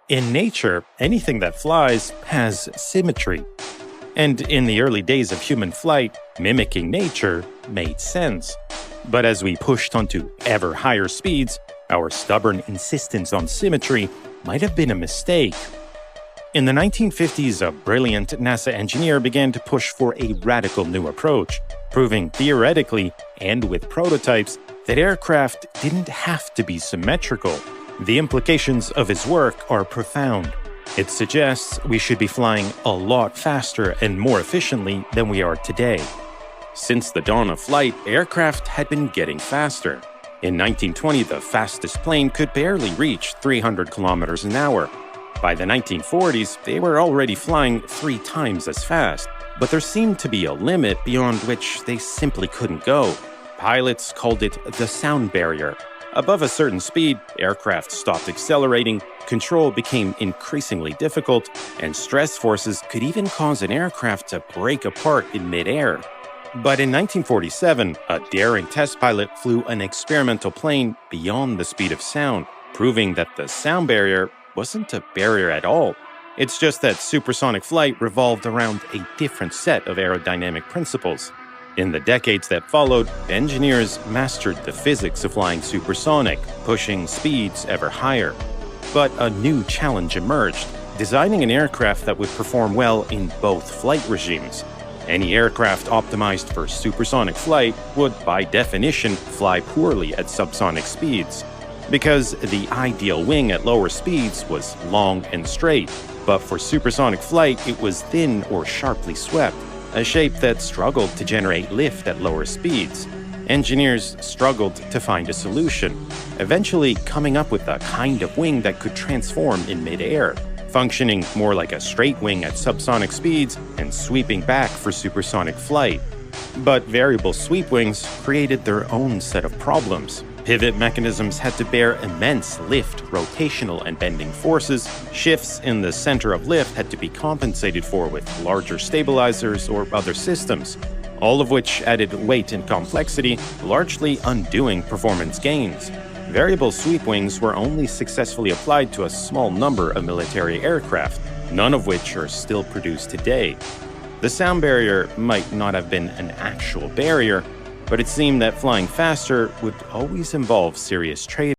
In nature, anything that flies has symmetry. And in the early days of human flight, mimicking nature made sense. But as we pushed onto ever higher speeds, our stubborn insistence on symmetry might have been a mistake. In the 1950s, a brilliant NASA engineer began to push for a radical new approach, proving theoretically and with prototypes that aircraft didn't have to be symmetrical. The implications of his work are profound. It suggests we should be flying a lot faster and more efficiently than we are today. Since the dawn of flight, aircraft had been getting faster. In 1920, the fastest plane could barely reach 300 kilometers an hour. By the 1940s, they were already flying 3 times as fast, but there seemed to be a limit beyond which they simply couldn't go. Pilots called it the sound barrier. Above a certain speed, aircraft stopped accelerating, control became increasingly difficult, and stress forces could even cause an aircraft to break apart in midair. But in 1947, a daring test pilot flew an experimental plane beyond the speed of sound, proving that the sound barrier wasn't a barrier at all. It's just that supersonic flight revolved around a different set of aerodynamic principles. In the decades that followed, engineers mastered the physics of flying supersonic, pushing speeds ever higher. But a new challenge emerged, designing an aircraft that would perform well in both flight regimes. Any aircraft optimized for supersonic flight would, by definition, fly poorly at subsonic speeds, because the ideal wing at lower speeds was long and straight, but for supersonic flight it was thin or sharply swept, a shape that struggled to generate lift at lower speeds. Engineers struggled to find a solution, eventually coming up with a kind of wing that could transform in midair, functioning more like a straight wing at subsonic speeds and sweeping back for supersonic flight. But variable sweep wings created their own set of problems. Pivot mechanisms had to bear immense lift, rotational, and bending forces. Shifts in the center of lift had to be compensated for with larger stabilizers or other systems, all of which added weight and complexity, largely undoing performance gains. Variable sweep wings were only successfully applied to a small number of military aircraft, none of which are still produced today. The sound barrier might not have been an actual barrier, but it seemed that flying faster would always involve serious trade